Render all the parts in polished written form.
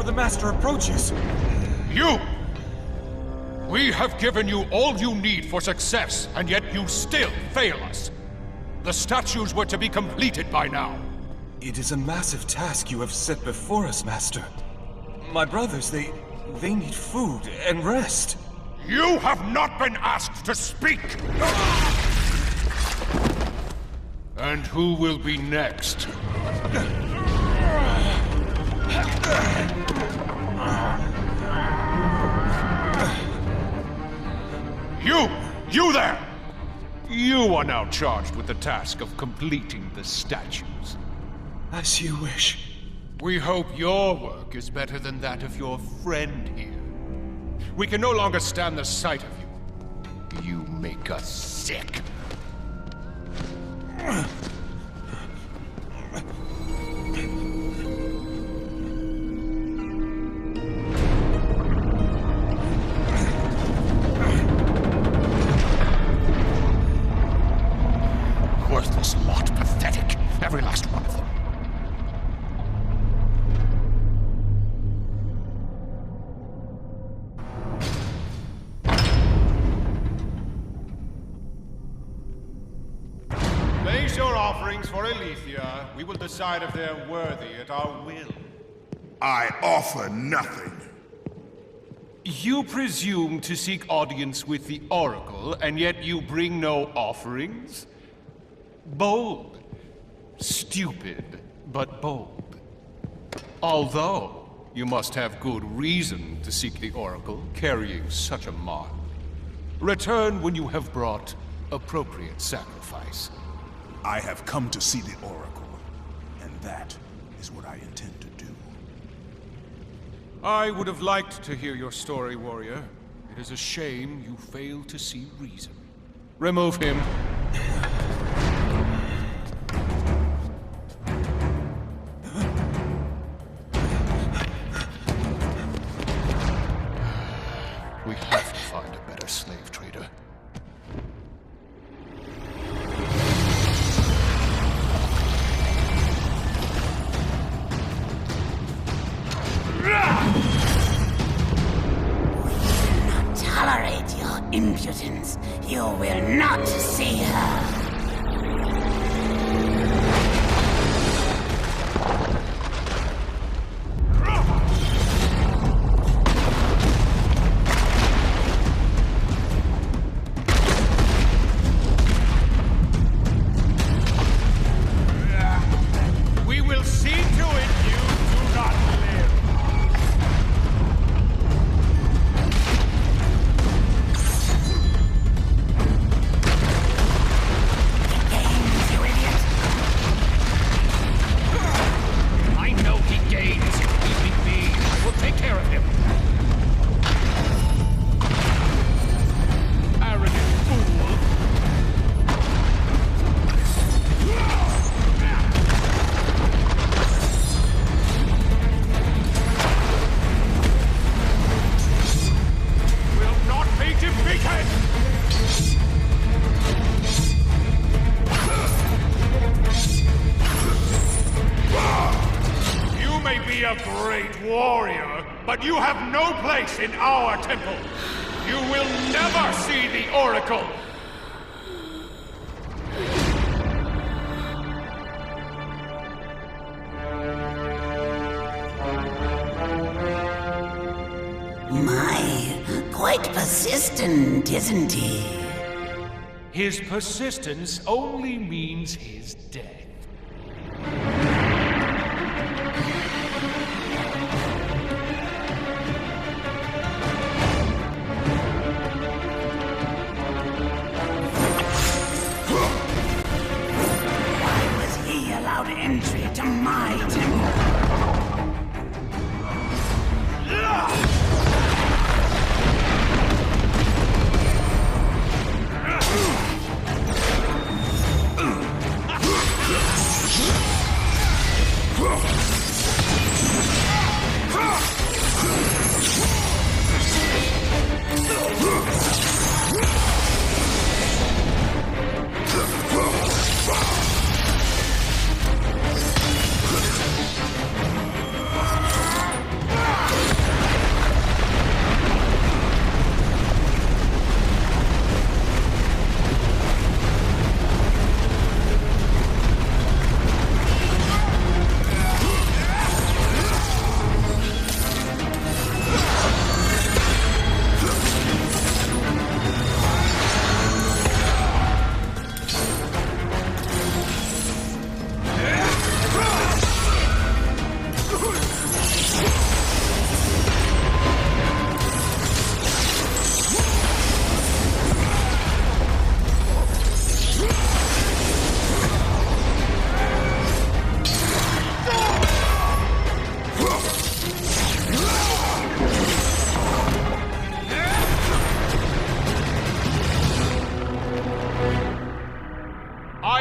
before the Master approaches. You! We have given you all you need for success, and yet you still fail us. The statues were to be completed by now. It is a massive task you have set before us, Master. My brothers, they need food and rest. You have not been asked to speak! And who will be next? You there! You are now charged with the task of completing the statues. As you wish. We hope your work is better than that of your friend here. We can no longer stand the sight of you. You make us sick. Worthless lot, pathetic. Every last one of them. Place your offerings for Aletheia. We will decide if they're worthy at our will. I offer nothing. You presume to seek audience with the Oracle, and yet you bring no offerings? Bold. Stupid, but bold. Although, you must have good reason to seek the Oracle, carrying such a mark. Return when you have brought appropriate sacrifice. I have come to see the Oracle, and that is what I intend to do. I would have liked to hear your story, warrior. It is a shame you fail to see reason. Remove him. We have to find a better slave trader. Tolerate your impudence. You will not see her. We will see to it you do not live. Games, you idiot. I know he gains. Leaving me. I will take care of him. Arrogant fool. Will not be defeated! You may be a great warrior, but you have no place in our temple. You will never see the Oracle. My, quite persistent, isn't he? His persistence only means his death. Why was he allowed entry to my temple?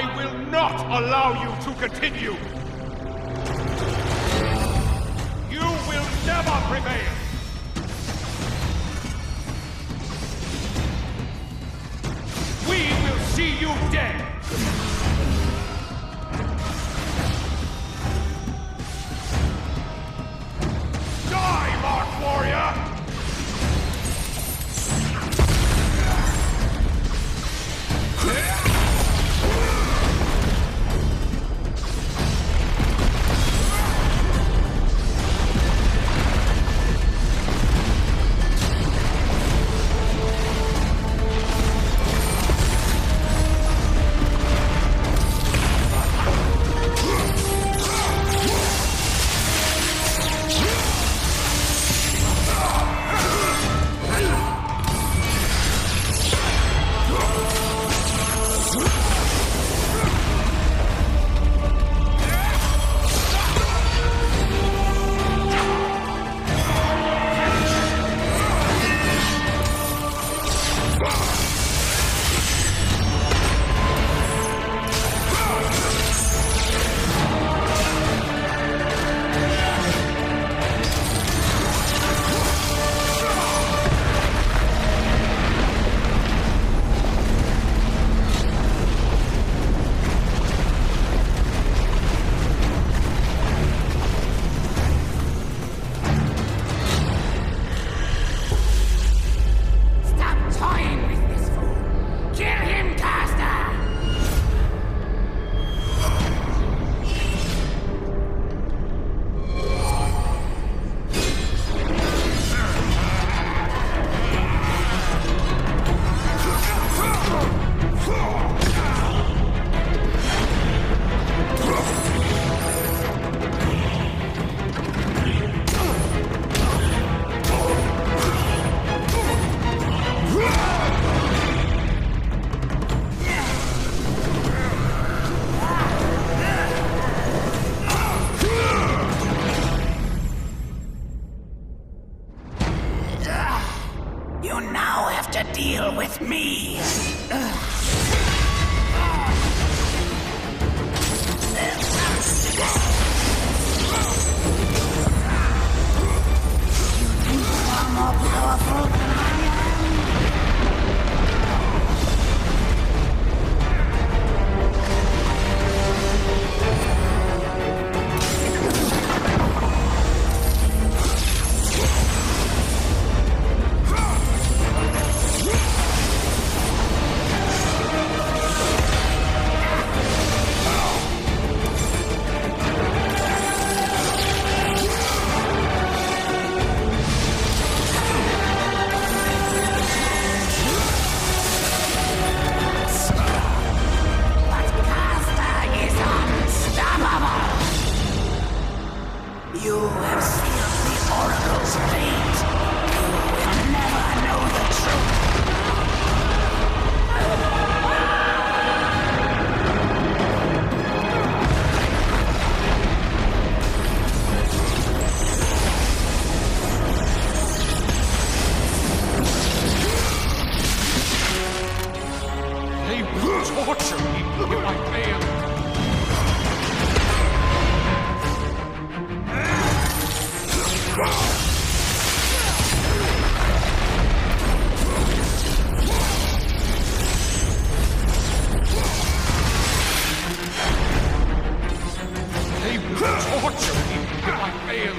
I will not allow you to continue! You will never prevail! We will see you dead! Die, Mark Warrior! You now have to deal with me. You are more powerful than I You have sealed the Oracle's fate. You will never know the truth. They will torture me if I fail. They will torture me if I fail.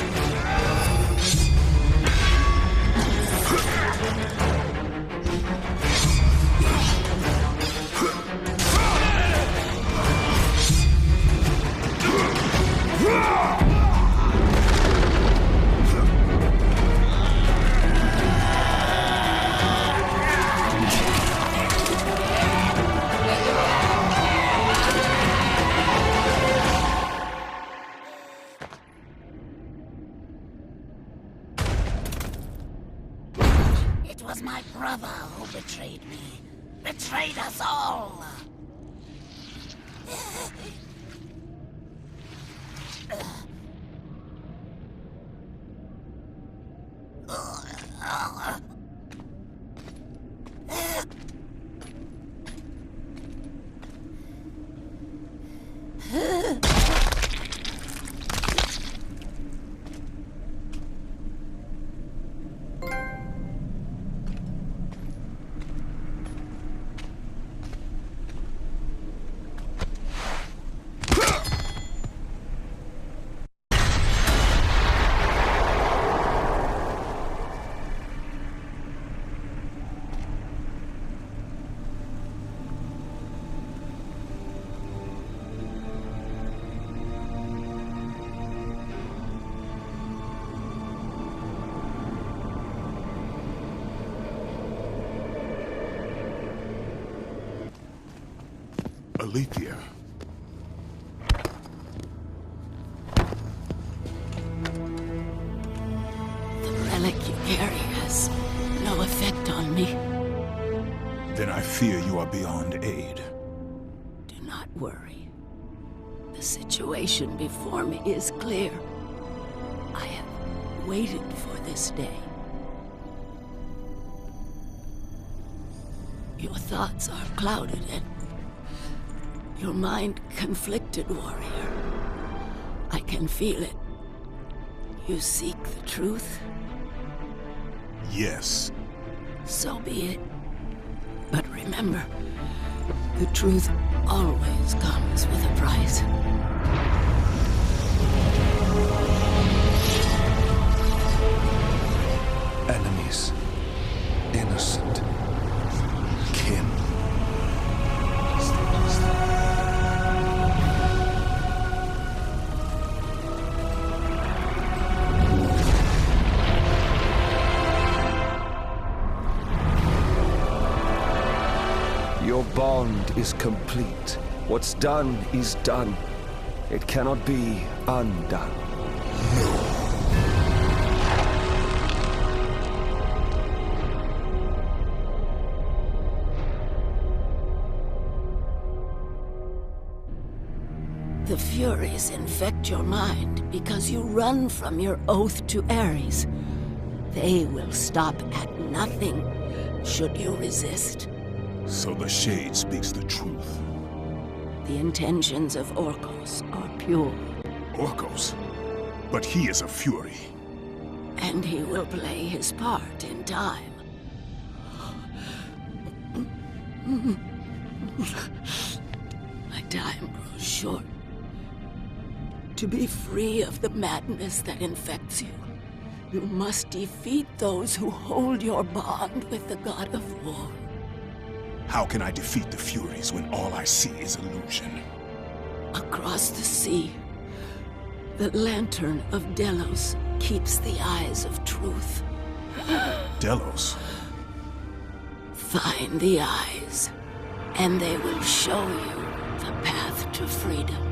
Alethea. The relic you carry has no effect on me. Then I fear you are beyond aid. Do not worry. The situation before me is clear. I have waited for this day. Your thoughts are clouded and your mind conflicted, warrior. I can feel it. You seek the truth? Yes. So be it. But remember, the truth always comes with a price. Enemies. Innocent. Kin. Your bond is complete. What's done is done. It cannot be undone. The Furies infect your mind because you run from your oath to Ares. They will stop at nothing should you resist. So the Shade speaks the truth. The intentions of Orcos are pure. Orcos? But he is a Fury. And he will play his part in time. My time grows short. To be free of the madness that infects you, you must defeat those who hold your bond with the god of war. How can I defeat the Furies when all I see is illusion? Across the sea, the lantern of Delos keeps the eyes of truth. Delos? Find the eyes, and they will show you the path to freedom.